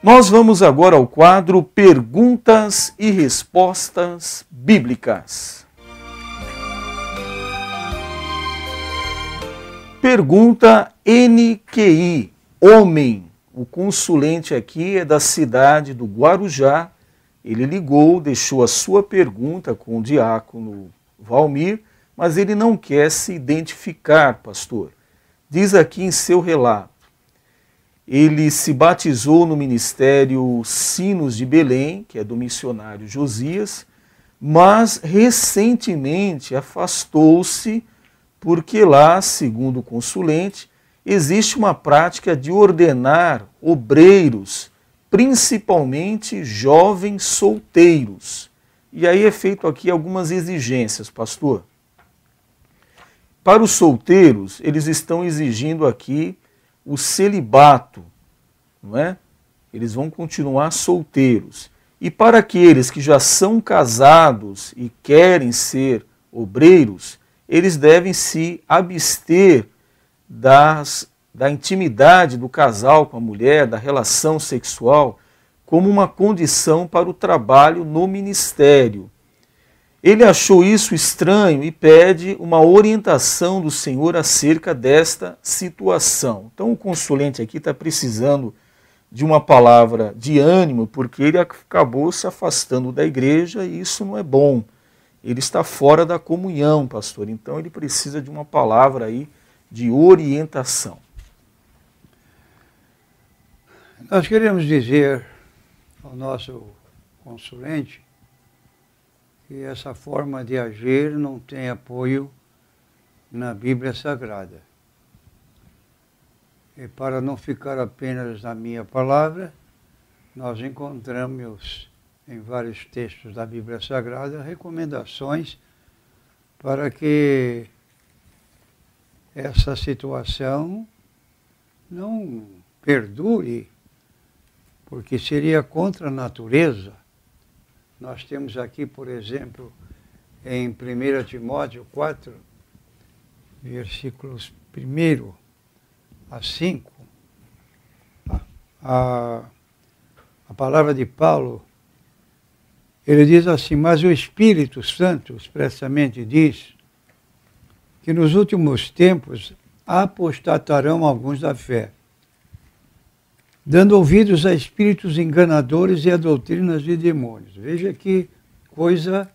Nós vamos agora ao quadro Perguntas e Respostas Bíblicas. Pergunta NQI, homem. O consulente aqui é da cidade do Guarujá. Ele ligou, deixou a sua pergunta com o diácono Valmir, mas ele não quer se identificar, pastor. Diz aqui em seu relato: ele se batizou no ministério Sinos de Belém, que é do missionário Josias, mas recentemente afastou-se porque lá, segundo o consulente, existe uma prática de ordenar obreiros, principalmente jovens solteiros. E aí é feito aqui algumas exigências, pastor. Para os solteiros, eles estão exigindo aqui o celibato, não é? Eles vão continuar solteiros. E para aqueles que já são casados e querem ser obreiros, eles devem se abster da intimidade do casal com a mulher, da relação sexual, como uma condição para o trabalho no ministério. Ele achou isso estranho e pede uma orientação do Senhor acerca desta situação. Então o consulente aqui está precisando de uma palavra de ânimo, porque ele acabou se afastando da igreja e isso não é bom. Ele está fora da comunhão, pastor. Então ele precisa de uma palavra aí de orientação. Nós queremos dizer ao nosso consulente que essa forma de agir não tem apoio na Bíblia Sagrada. E para não ficar apenas na minha palavra, nós encontramos em vários textos da Bíblia Sagrada recomendações para que essa situação não perdure, porque seria contra a natureza. Nós temos aqui, por exemplo, em 1 Timóteo 4, versículos 1 a 5, a palavra de Paulo, ele diz assim: mas o Espírito Santo expressamente diz que nos últimos tempos apostatarão alguns da fé, dando ouvidos a espíritos enganadores e a doutrinas de demônios. Veja que coisa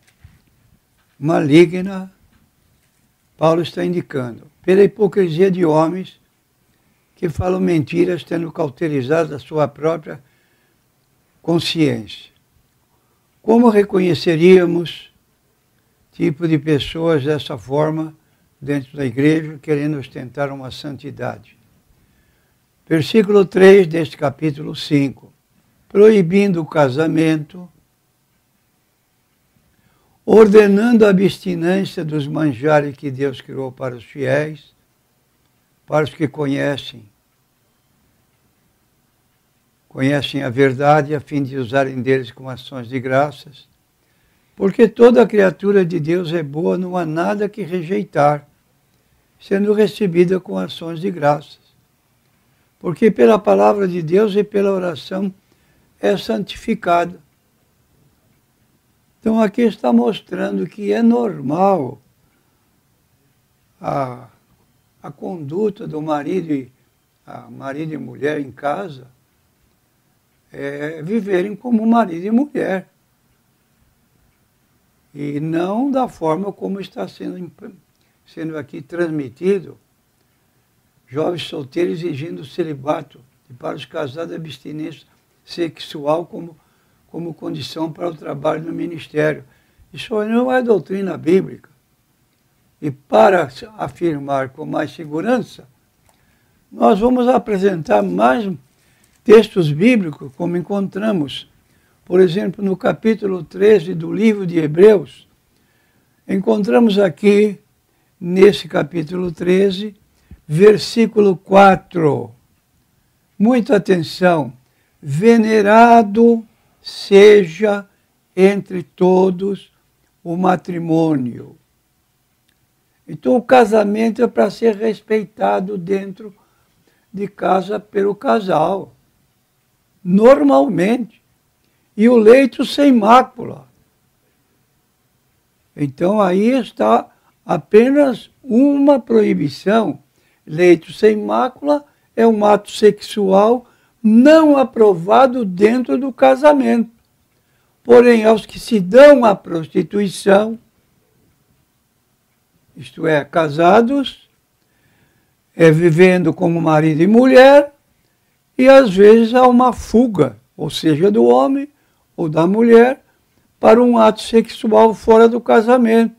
maligna Paulo está indicando. Pela hipocrisia de homens que falam mentiras, tendo cauterizado a sua própria consciência. Como reconheceríamos tipo de pessoas dessa forma dentro da igreja, querendo ostentar uma santidade? Versículo 3 deste capítulo 5. Proibindo o casamento, ordenando a abstinência dos manjares que Deus criou para os fiéis, para os que conhecem a verdade, a fim de usarem deles com ações de graças. Porque toda criatura de Deus é boa, não há nada que rejeitar, sendo recebida com ações de graças. Porque pela palavra de Deus e pela oração é santificado. Então aqui está mostrando que é normal a conduta do marido e mulher em casa viverem como marido e mulher. E não da forma como está sendo aqui transmitido, jovens solteiros exigindo o celibato, e para os casados a abstinência sexual como condição para o trabalho no ministério. Isso não é doutrina bíblica. E para afirmar com mais segurança, nós vamos apresentar mais textos bíblicos, como encontramos, por exemplo, no capítulo 13 do livro de Hebreus. Encontramos aqui, nesse capítulo 13, versículo 4. Muita atenção. Venerado seja entre todos o matrimônio. Então o casamento é para ser respeitado dentro de casa pelo casal. normalmente, e o leito sem mácula. Então aí está apenas uma proibição. Leito sem mácula é um ato sexual não aprovado dentro do casamento. Porém, aos que se dão à prostituição, isto é, casados, vivendo como marido e mulher, e às vezes há uma fuga, ou seja, do homem ou da mulher, para um ato sexual fora do casamento.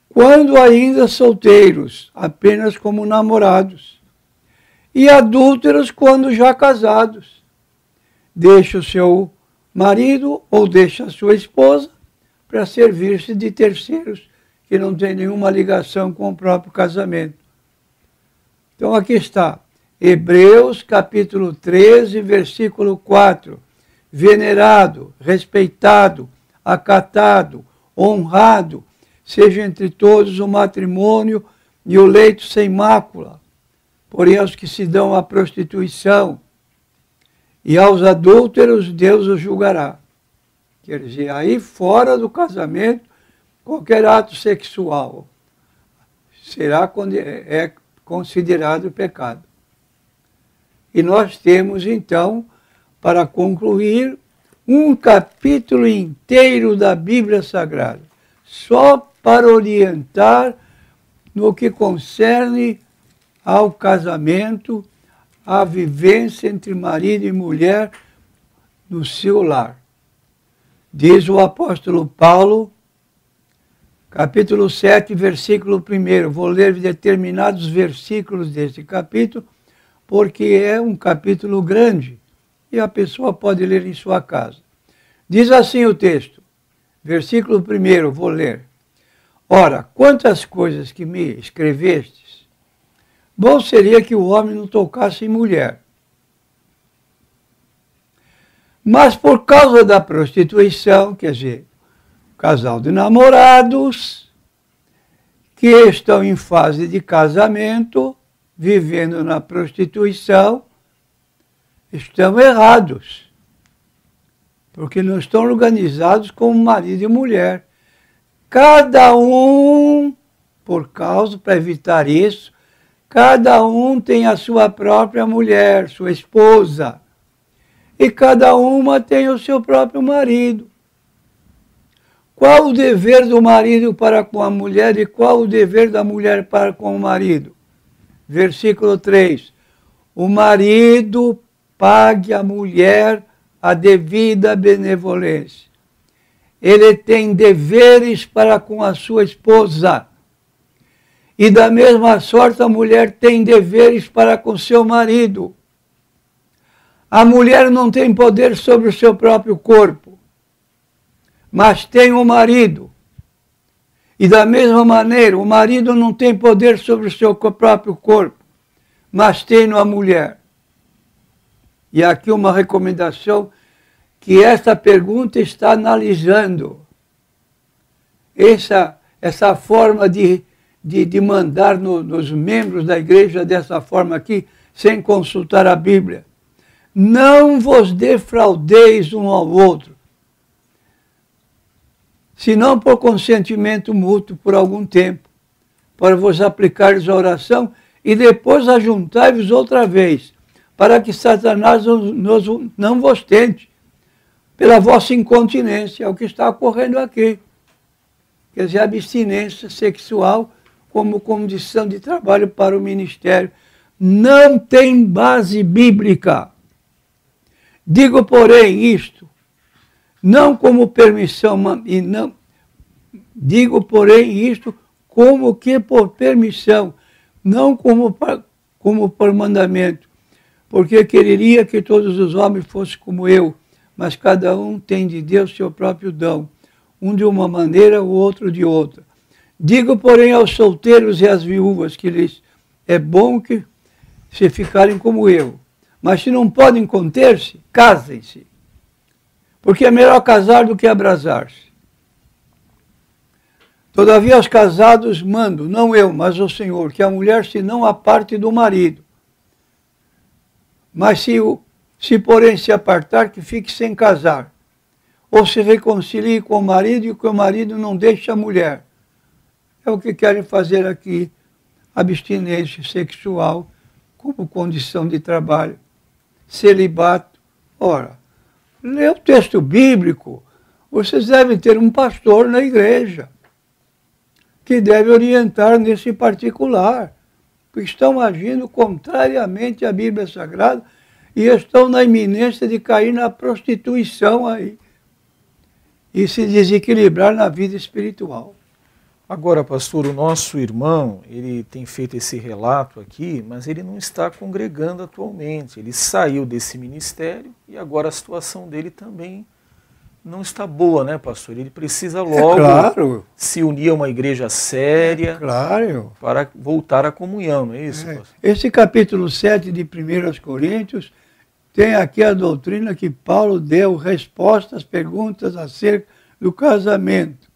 Quando ainda solteiros, apenas como namorados, e adúlteros quando já casados. Deixa o seu marido ou deixa a sua esposa para servir-se de terceiros que não têm nenhuma ligação com o próprio casamento. Então aqui está, Hebreus capítulo 13, versículo 4. Venerado, respeitado, acatado, honrado, seja entre todos o matrimônio e o leito sem mácula. Porém, aos que se dão à prostituição e aos adúlteros, Deus os julgará. Quer dizer, aí fora do casamento, qualquer ato sexual será considerado pecado. E nós temos, então, para concluir, um capítulo inteiro da Bíblia Sagrada, só para orientar no que concerne ao casamento, à vivência entre marido e mulher no seu lar. Diz o apóstolo Paulo, capítulo 7, versículo 1. Vou ler determinados versículos deste capítulo, porque é um capítulo grande e a pessoa pode ler em sua casa. Diz assim o texto, versículo 1, vou ler. Ora, quantas coisas que me escrevestes, bom seria que o homem não tocasse em mulher. Mas por causa da prostituição, quer dizer, casal de namorados que estão em fase de casamento, vivendo na prostituição, estão errados. Porque não estão organizados como marido e mulher. Cada um, para evitar isso, cada um tem a sua própria mulher, sua esposa. E cada uma tem o seu próprio marido. Qual o dever do marido para com a mulher e qual o dever da mulher para com o marido? Versículo 3. O marido pague à mulher a devida benevolência. Ele tem deveres para com a sua esposa. E da mesma sorte a mulher tem deveres para com seu marido. A mulher não tem poder sobre o seu próprio corpo, mas tem o marido. E da mesma maneira, o marido não tem poder sobre o seu próprio corpo, mas tem a mulher. E aqui uma recomendação que esta pergunta está analisando. Essa forma de mandar nos membros da igreja dessa forma aqui, sem consultar a Bíblia. Não vos defraudeis um ao outro, senão por consentimento mútuo por algum tempo, para vos aplicares a oração e depois ajuntai-vos outra vez, para que Satanás não vos tente, pela vossa incontinência, é o que está ocorrendo aqui. Quer dizer, abstinência sexual como condição de trabalho para o ministério. Não tem base bíblica. Digo, porém, isto, não como permissão, e não digo, porém, isto como que por permissão, não como por mandamento, porque quereria que todos os homens fossem como eu, mas cada um tem de Deus seu próprio dom, um de uma maneira, o outro de outra. Digo, porém, aos solteiros e às viúvas que lhes é bom que se ficarem como eu, mas se não podem conter-se, casem-se, porque é melhor casar do que abrasar-se. Todavia aos casados mando, não eu, mas o Senhor, que a mulher se não aparte do marido, mas Se porém se apartar, que fique sem casar, ou se reconcilie com o marido e que o marido não deixe a mulher. É o que querem fazer aqui, abstinência sexual como condição de trabalho, celibato. Ora, lê o texto bíblico, vocês devem ter um pastor na igreja que deve orientar nesse particular, porque estão agindo contrariamente à Bíblia Sagrada e estão na iminência de cair na prostituição aí e se desequilibrar na vida espiritual. Agora, pastor, o nosso irmão, ele tem feito esse relato aqui, mas ele não está congregando atualmente. Ele saiu desse ministério e agora a situação dele também não está boa, né, pastor? Ele precisa logo se unir a uma igreja séria para voltar à comunhão, não é isso, pastor? Esse capítulo 7 de 1 Coríntios tem aqui a doutrina que Paulo deu respostas às perguntas acerca do casamento.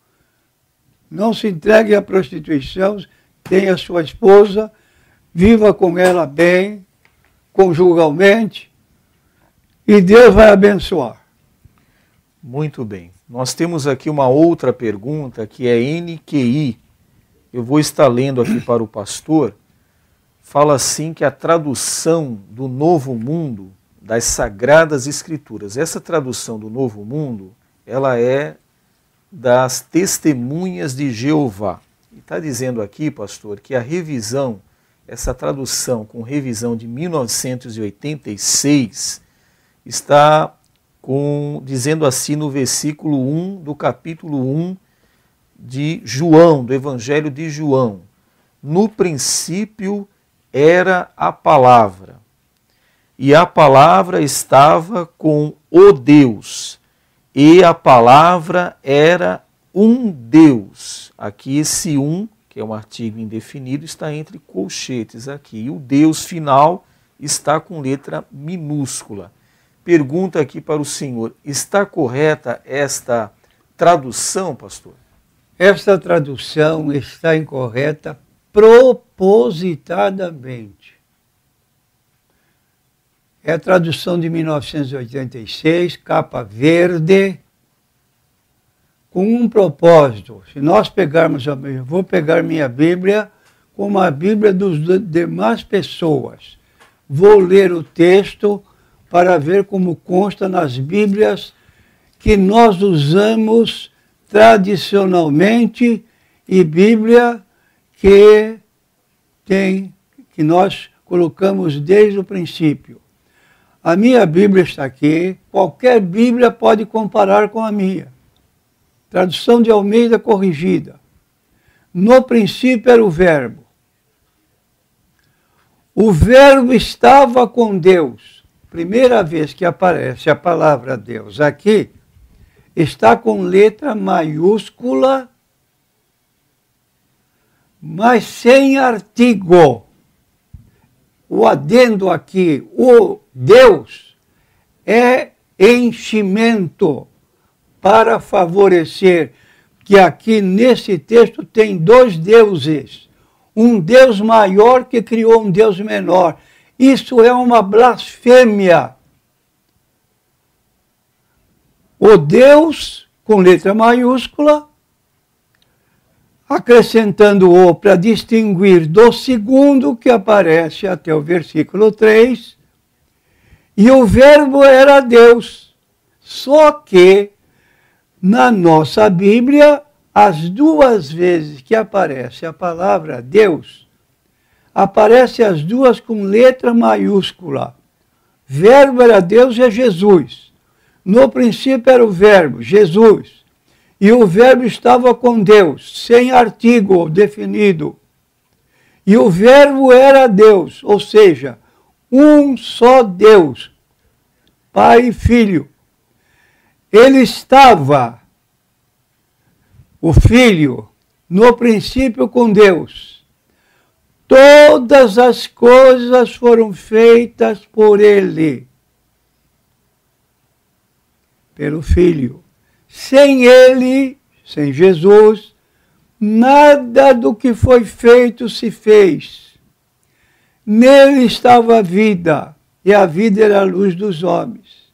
Não se entregue à prostituição, tenha sua esposa, viva com ela bem, conjugalmente, e Deus vai abençoar. Muito bem. Nós temos aqui uma outra pergunta que é NQI. Eu vou estar lendo aqui para o pastor. Fala assim que a tradução do Novo Mundo das Sagradas Escrituras. Essa tradução do Novo Mundo, ela é das Testemunhas de Jeová. E está dizendo aqui, pastor, que a revisão, essa tradução com revisão de 1986, está dizendo assim no versículo 1 do capítulo 1 de João, do Evangelho de João. No princípio era a palavra, e a palavra estava com o Deus, e a palavra era um Deus. Aqui esse um, que é um artigo indefinido, está entre colchetes aqui. E o Deus final está com letra minúscula. Pergunta aqui para o senhor, está correta esta tradução, pastor? Esta tradução está incorreta propositadamente. É a tradução de 1986, capa verde, com um propósito. Se nós pegarmos, eu vou pegar minha Bíblia como a Bíblia das demais pessoas. Vou ler o texto para ver como consta nas Bíblias que nós usamos tradicionalmente e Bíblia que nós colocamos desde o princípio. A minha Bíblia está aqui, qualquer Bíblia pode comparar com a minha. Tradução de Almeida corrigida. No princípio era o Verbo. O Verbo estava com Deus. Primeira vez que aparece a palavra Deus aqui, está com letra maiúscula, mas sem artigo. O adendo aqui, o Deus, é enchimento para favorecer que aqui nesse texto tem dois deuses. Um Deus maior que criou um Deus menor. Isso é uma blasfêmia. O Deus, com letra maiúscula, acrescentando o para distinguir do segundo que aparece até o versículo 3, e o Verbo era Deus. Só que, na nossa Bíblia, as duas vezes que aparece a palavra Deus, aparece as duas com letra maiúscula. Verbo era Deus e é Jesus. No princípio era o Verbo, Jesus. E o Verbo estava com Deus, sem artigo definido. E o Verbo era Deus, ou seja, um só Deus, Pai e Filho. Ele estava, o Filho, no princípio com Deus. Todas as coisas foram feitas por Ele, pelo Filho. Sem Ele, sem Jesus, nada do que foi feito se fez. Nele estava a vida, e a vida era a luz dos homens.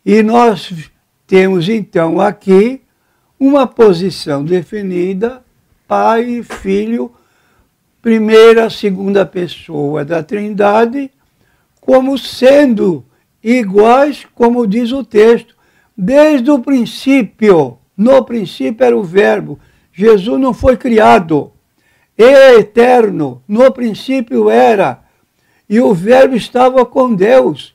E nós temos então aqui uma posição definida, Pai e Filho, primeira, segunda pessoa da Trindade, como sendo iguais, como diz o texto, desde o princípio. No princípio era o Verbo. Jesus não foi criado. Ele é eterno. No princípio era. E o Verbo estava com Deus.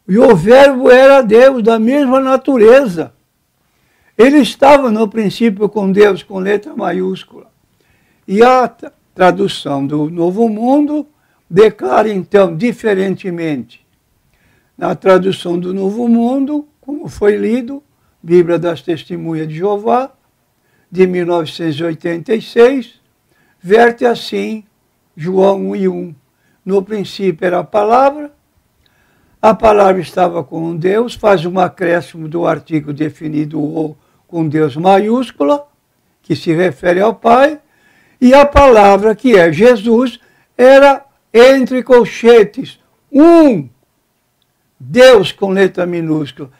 E o Verbo era Deus, da mesma natureza. Ele estava no princípio com Deus, com letra maiúscula. E a tradução do Novo Mundo declara, então, diferentemente. Na tradução do Novo Mundo, como foi lido, Bíblia das Testemunhas de Jeová, de 1986, verte assim, João 1:1. No princípio era a palavra estava com Deus, faz um acréscimo do artigo definido o com Deus maiúscula, que se refere ao Pai, e a palavra, que é Jesus, era entre colchetes, Deus com letra minúscula.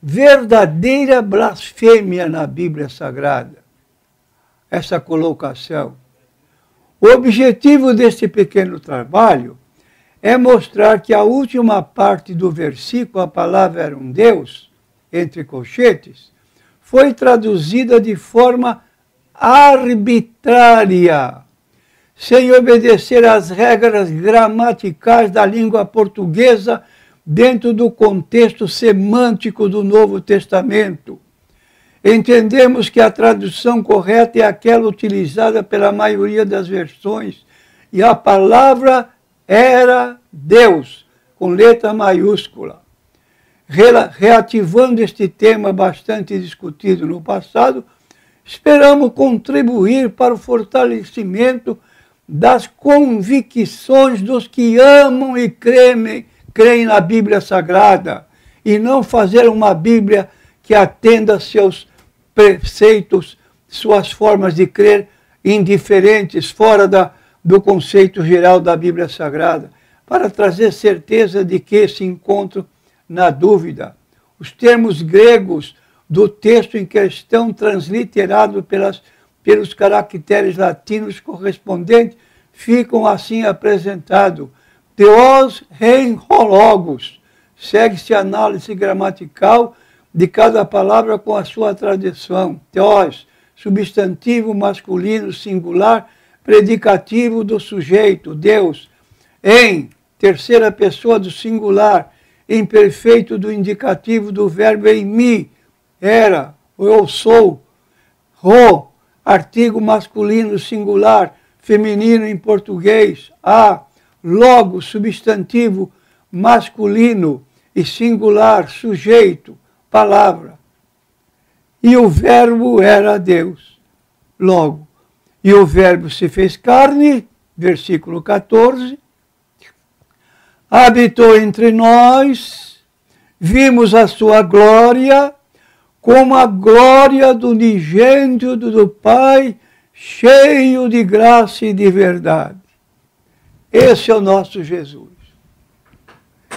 Verdadeira blasfêmia na Bíblia Sagrada, essa colocação. O objetivo desse pequeno trabalho é mostrar que a última parte do versículo, a palavra era um Deus, entre colchetes, foi traduzida de forma arbitrária, sem obedecer às regras gramaticais da língua portuguesa dentro do contexto semântico do Novo Testamento. Entendemos que a tradução correta é aquela utilizada pela maioria das versões, e a palavra era Deus, com letra maiúscula. Reativando este tema bastante discutido no passado, esperamos contribuir para o fortalecimento das convicções dos que amam e creem na Bíblia Sagrada, e não fazer uma Bíblia que atenda seus preceitos, suas formas de crer indiferentes, fora do conceito geral da Bíblia Sagrada, para trazer certeza de que se encontram na dúvida. Os termos gregos do texto em questão, transliterado pelos caracteres latinos correspondentes, ficam assim apresentados. Theos, rein, logos. Segue-se a análise gramatical de cada palavra com a sua tradução. Theos, substantivo masculino singular, predicativo do sujeito, Deus. Em, terceira pessoa do singular, imperfeito do indicativo do verbo em mim, era, eu sou. Ro, artigo masculino singular, feminino em português. A, logo, substantivo masculino e singular, sujeito, palavra. E o verbo era Deus. Logo, e o verbo se fez carne, versículo 14, habitou entre nós, vimos a sua glória, como a glória do unigênito do Pai, cheio de graça e de verdade. Esse é o nosso Jesus.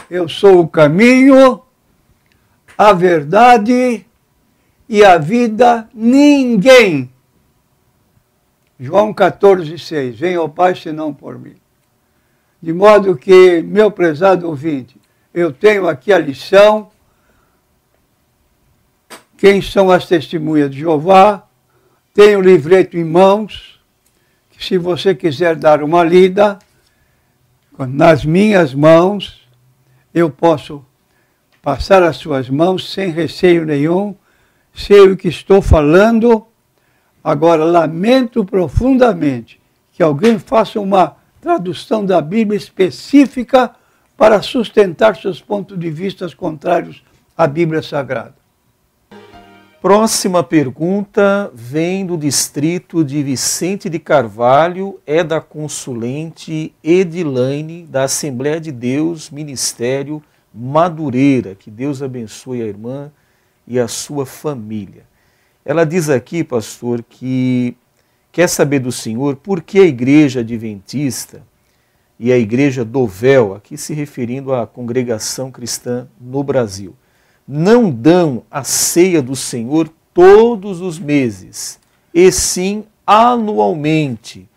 Eu sou o caminho, a verdade e a vida. Ninguém. João 14,6. Venha ao Pai senão por mim. De modo que, meu prezado ouvinte, eu tenho aqui a lição. Quem são as testemunhas de Jeová? Tenho o livreto em mãos, que se você quiser dar uma lida, nas minhas mãos, eu posso passar as suas mãos sem receio nenhum, sei o que estou falando. Agora, lamento profundamente que alguém faça uma tradução da Bíblia específica para sustentar seus pontos de vista contrários à Bíblia Sagrada. Próxima pergunta vem do distrito de Vicente de Carvalho, é da consulente Edilaine, da Assembleia de Deus, Ministério Madureira. Que Deus abençoe a irmã e a sua família. Ela diz aqui, pastor, que quer saber do senhor por que a Igreja Adventista e a igreja do véu, aqui se referindo à congregação cristã no Brasil, não dão a ceia do Senhor todos os meses, e sim anualmente.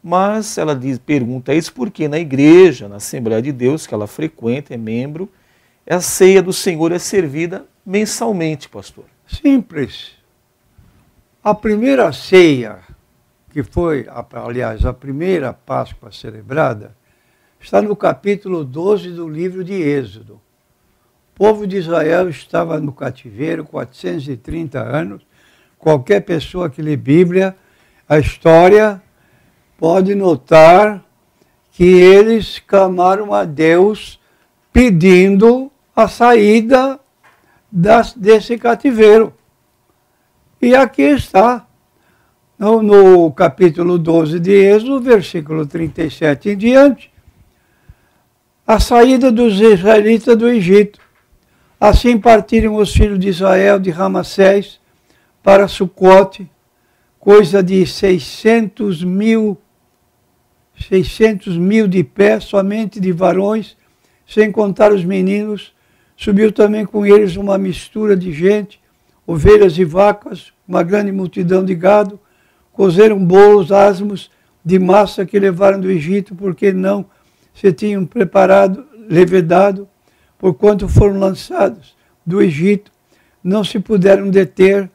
Mas ela pergunta isso porque na igreja, na Assembleia de Deus, que ela frequenta, é membro, a ceia do Senhor é servida mensalmente, pastor. Simples. A primeira ceia, que foi, aliás, a primeira Páscoa celebrada, está no capítulo 12 do livro de Êxodo. O povo de Israel estava no cativeiro 430 anos. Qualquer pessoa que lê Bíblia, a história, pode notar que eles clamaram a Deus pedindo a saída desse cativeiro. E aqui está, no capítulo 12 de Êxodo, versículo 37 em diante, a saída dos israelitas do Egito. Assim partiram os filhos de Israel de Ramassés para Sucote, coisa de 600 mil de pé, somente de varões, sem contar os meninos. Subiu também com eles uma mistura de gente, ovelhas e vacas, uma grande multidão de gado. Cozeram bolos asmos de massa que levaram do Egito, porque não se tinham preparado, levedado, porquanto foram lançados do Egito, não se puderam deter,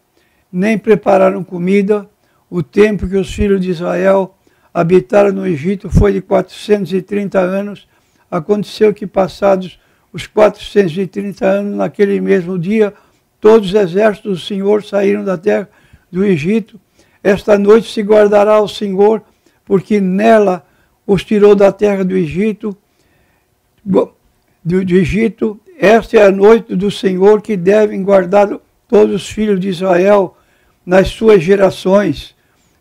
nem prepararam comida. O tempo que os filhos de Israel habitaram no Egito foi de 430 anos. Aconteceu que, passados os 430 anos, naquele mesmo dia, todos os exércitos do Senhor saíram da terra do Egito. Esta noite se guardará ao Senhor, porque nela os tirou da terra do Egito. Esta é a noite do Senhor, que devem guardar todos os filhos de Israel nas suas gerações.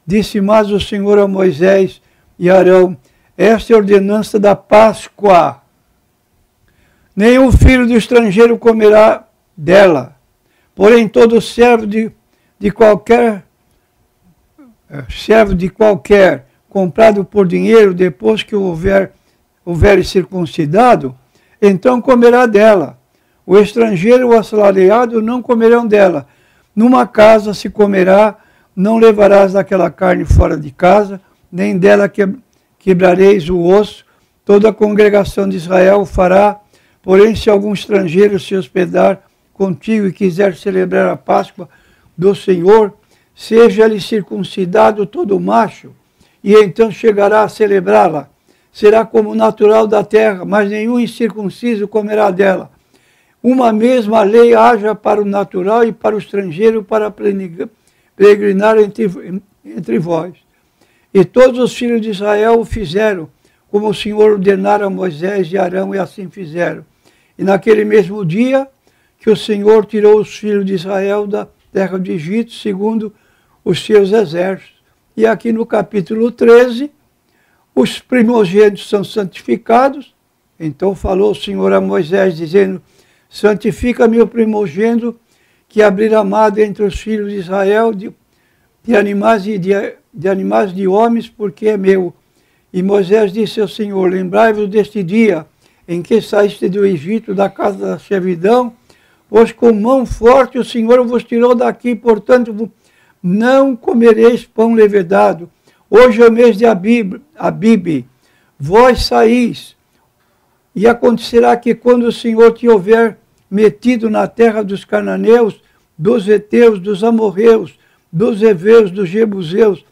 Disse mais o Senhor a Moisés e Arão: esta é a ordenança da Páscoa. Nenhum filho do estrangeiro comerá dela. Porém, todo servo de qualquer comprado por dinheiro, depois que houver circuncidado, então comerá dela. O estrangeiro e o assalariado não comerão dela. Numa casa se comerá, não levarás daquela carne fora de casa, nem dela quebrareis o osso. Toda a congregação de Israel o fará. Porém, se algum estrangeiro se hospedar contigo e quiser celebrar a Páscoa do Senhor, seja-lhe circuncidado todo macho, e então chegará a celebrá-la. Será como natural da terra, mas nenhum incircunciso comerá dela. Uma mesma lei haja para o natural e para o estrangeiro, para peregrinar entre vós. E todos os filhos de Israel o fizeram, como o Senhor ordenara a Moisés e Arão, e assim fizeram. E naquele mesmo dia que o Senhor tirou os filhos de Israel da terra do Egito, segundo os seus exércitos. E aqui no capítulo 13, os primogênitos são santificados. Então falou o Senhor a Moisés, dizendo: santifica-me o primogênito que abrir amado entre os filhos de Israel, de animais e de homens, porque é meu. E Moisés disse ao Senhor: lembrai-vos deste dia em que saíste do Egito, da casa da servidão, pois com mão forte o Senhor vos tirou daqui, portanto não comereis pão levedado. Hoje é o mês de Abibe, vós saís, e acontecerá que quando o Senhor te houver metido na terra dos cananeus, dos heteus, dos amorreus, dos heveus, dos jebuseus,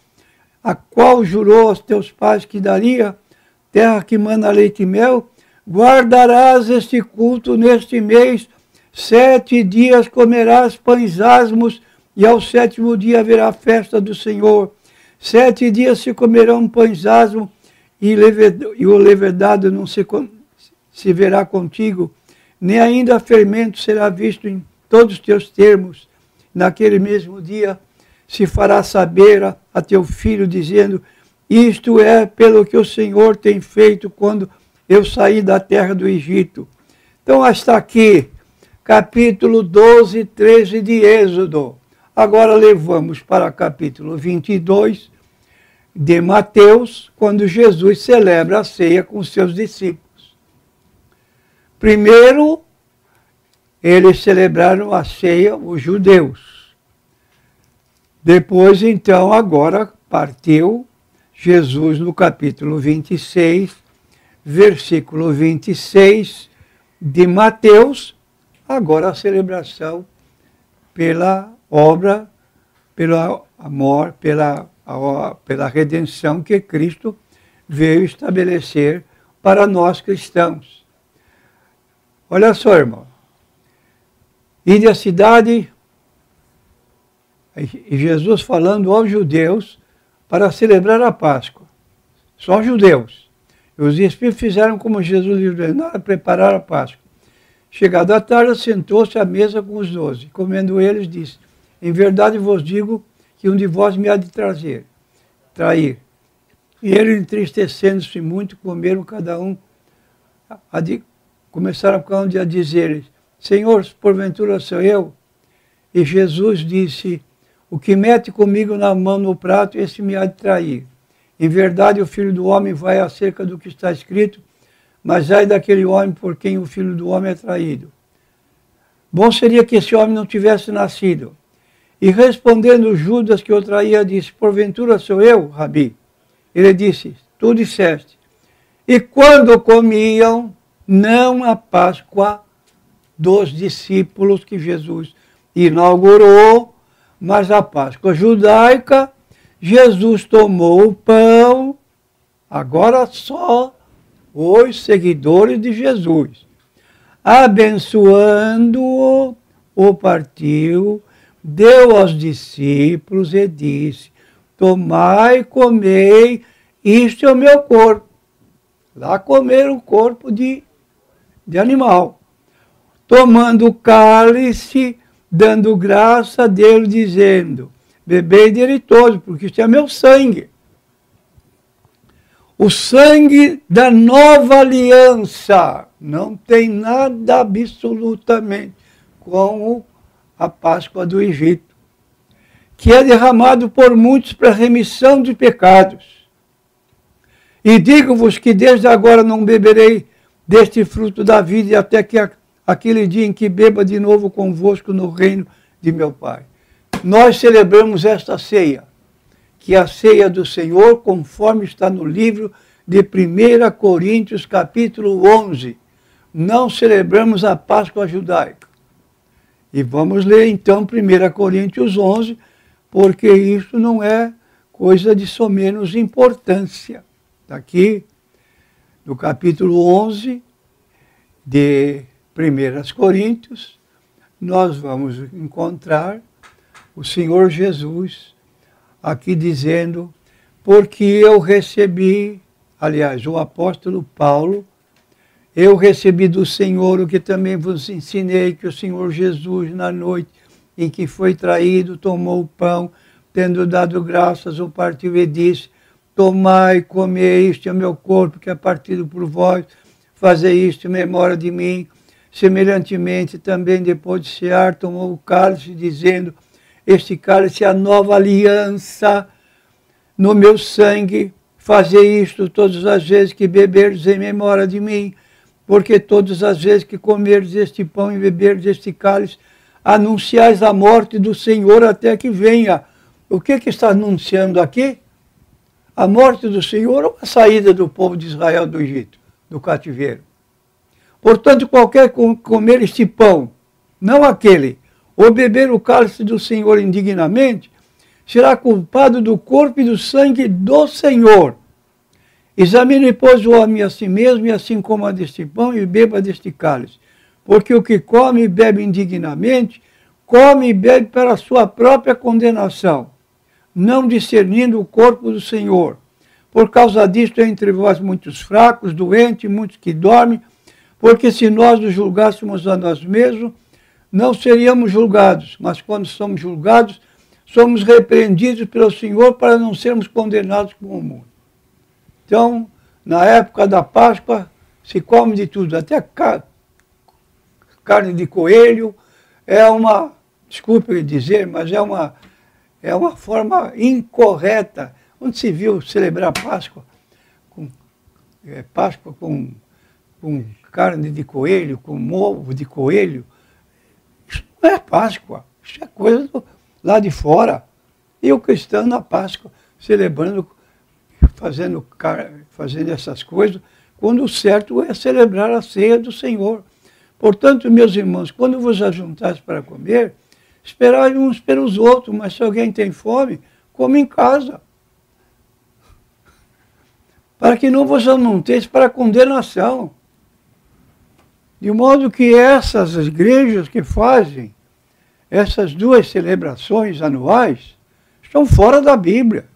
a qual jurou aos teus pais que daria, terra que mana leite e mel, guardarás este culto neste mês, 7 dias comerás pães asmos, e ao 7º dia haverá festa do Senhor. 7 dias se comerão pães asmos, e o levedado não se verá contigo, nem ainda fermento será visto em todos os teus termos. Naquele mesmo dia se fará saber a teu filho, dizendo: isto é pelo que o Senhor tem feito quando eu saí da terra do Egito. Então, hasta aqui, capítulo 12, 13 de Êxodo. Agora levamos para capítulo 22, de Mateus, quando Jesus celebra a ceia com seus discípulos. Primeiro, eles celebraram a ceia, os judeus. Depois, então, agora partiu Jesus no capítulo 26, versículo 26 de Mateus, agora a celebração pela obra, pela amor, pela redenção que Cristo veio estabelecer para nós cristãos. Olha só, irmão. Ide à cidade, e Jesus falando aos judeus para celebrar a Páscoa. Só os judeus. E os espíritos fizeram como Jesus lhes ordenara, prepararam a Páscoa. Chegada a tarde, sentou-se à mesa com os 12. Comendo eles, disse: em verdade vos digo que um de vós me há de trair. E eles, entristecendo-se muito, comeram cada um, começaram cada um a dizer: Senhor, porventura sou eu? E Jesus disse: o que mete comigo na mão no prato, esse me há de trair. Em verdade, o Filho do Homem vai acerca do que está escrito, mas ai daquele homem por quem o Filho do Homem é traído. Bom seria que esse homem não tivesse nascido. E respondendo Judas, que o traía, disse: porventura sou eu, Rabi? Ele disse: tu disseste. E quando comiam, não a Páscoa dos discípulos que Jesus inaugurou, mas a Páscoa judaica, Jesus tomou o pão, agora só os seguidores de Jesus, abençoando-o, o partiu, deu aos discípulos e disse: tomai, comei, isto é o meu corpo. Lá comeram o corpo de animal. Tomando o cálice, dando graça a Deus, dizendo: bebei dele todos, porque isto é meu sangue. O sangue da nova aliança não tem nada absolutamente com a Páscoa do Egito, que é derramado por muitos para a remissão de pecados. E digo-vos que desde agora não beberei deste fruto da vida, até que aquele dia em que beba de novo convosco no reino de meu Pai. Nós celebramos esta ceia, que é a ceia do Senhor, conforme está no livro de 1 Coríntios, capítulo 11. Não celebramos a Páscoa judaica. E vamos ler então 1 Coríntios 11, porque isso não é coisa de somenos importância. Está aqui, no capítulo 11 de 1 Coríntios, nós vamos encontrar o Senhor Jesus aqui dizendo: porque eu recebi, aliás, o apóstolo Paulo, eu recebi do Senhor o que também vos ensinei, que o Senhor Jesus, na noite em que foi traído, tomou o pão, tendo dado graças, o partiu e disse: tomai, comei, este é o meu corpo, que é partido por vós, fazei isto em memória de mim. Semelhantemente, também depois de cear, tomou o cálice, dizendo: este cálice é a nova aliança no meu sangue. Fazei isto todas as vezes que beberdes em memória de mim, porque todas as vezes que comerdes este pão e beberdes este cálice, anunciais a morte do Senhor até que venha. O que está anunciando aqui? A morte do Senhor ou a saída do povo de Israel do Egito, do cativeiro? Portanto, qualquer comer este pão, não aquele, ou beber o cálice do Senhor indignamente, será culpado do corpo e do sangue do Senhor. Examine, pois, o homem a si mesmo, e assim coma deste pão e beba deste cálice. Porque o que come e bebe indignamente, come e bebe para a sua própria condenação, não discernindo o corpo do Senhor. Por causa disto, há entre vós muitos fracos, doentes, muitos que dormem, porque se nós nos julgássemos a nós mesmos, não seríamos julgados, mas quando somos julgados, somos repreendidos pelo Senhor para não sermos condenados com o mundo. Então, na época da Páscoa, se come de tudo, até carne de coelho. É uma, desculpe dizer, mas é uma forma incorreta, Onde se viu celebrar Páscoa com carne de coelho, com ovo de coelho? Isso não é Páscoa, isso é coisa lá de fora. E o cristão na Páscoa, celebrando, fazendo essas coisas, quando o certo é celebrar a ceia do Senhor. Portanto, meus irmãos, quando vos ajuntais para comer, esperai uns pelos outros, mas se alguém tem fome, come em casa. Para que não vos ajunteis para condenação. De modo que essas igrejas que fazem essas duas celebrações anuais estão fora da Bíblia.